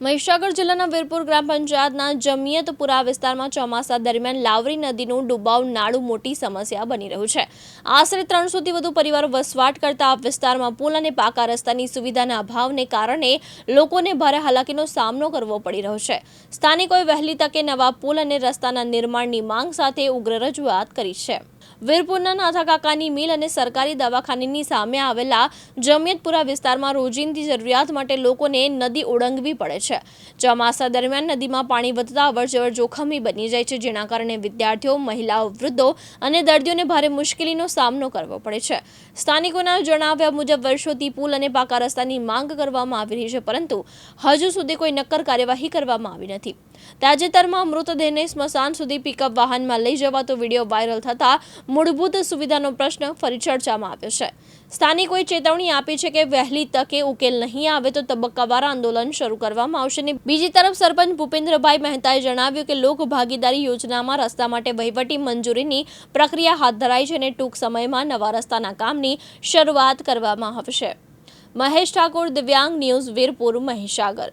મહીસાગર જિલ્લાના વીરપુર ગ્રામ પંચાયતના જમિયતપુરા વિસ્તારમાં ચોમાસા દરમિયાન લાવરી નદીનું ડુબાવ નાળું મોટી સમસ્યા બની રહ્યું છે। આશરે 300થી વધુ પરિવારો વસવાટ કરતા આ વિસ્તારમાં પુલ અને પાકા રસ્તાની સુવિધાના અભાવને કારણે લોકોને ભારે હાલાકીનો સામનો કરવો પડી રહ્યો છે। સ્થાનિકોએ વહેલી તકે નવા પુલ અને રસ્તાના નિર્માણની માંગ સાથે ઉગ્ર રજૂઆત કરી છે। વીરપુરના નાથા કાકાની મિલ અને સરકારી દવાખાનાની સામે આવેલા જમિયતપુરા વિસ્તારમાં રોજિંદી જરૂરિયાત માટે લોકોને નદી ઓળંગવી પડે છે। ચોમાસા દરમિયાન નદીમાં પાણી વધતા અવરજવર જોખમી બની જાય છે, જેના કારણે વિદ્યાર્થીઓ, મહિલાઓ, વૃદ્ધો અને દર્દીઓને ભારે મુશ્કેલીનો સામનો કરવો પડે છે। સ્થાનિકોના જણાવ્યા મુજબ વર્ષોથી પુલ અને પાકા રસ્તાની માંગ કરવામાં આવી રહી છે, પરંતુ હજુ સુધી કોઈ નક્કર કાર્યવાહી કરવામાં આવી નથી। તાજેતરમાં મૃતદેહને સ્મશાન સુધી પિકઅપ વાહનમાં લઈ જવાતો વિડીયો વાયરલ થતા મૂળભૂત સુવિધાનો પ્રશ્ન ફરી ચર્ચામાં આવ્યો છે। સ્થાનિકોએ ચેતવણી આપી છે કે વહેલી તકે ઉકેલ નહીં આવે તો તબક્કાવાર આંદોલન શરૂ કરવામાં આવશે। બીજી તરફ સરપંચ ભૂપેન્દ્રભાઈ મહેતાએ જણાવ્યું કે લોક ભાગીદારી યોજનામાં રસ્તા માટે વહીવટી મંજૂરીની પ્રક્રિયા હાથ ધરાઈ છે અને ટૂંક સમયમાં નવા રસ્તાના કામની શરૂઆત કરવામાં આવશે। મહેશ ઠાકોર, દિવ્યાંગ ન્યૂઝ, વીરપુર, મહીસાગર।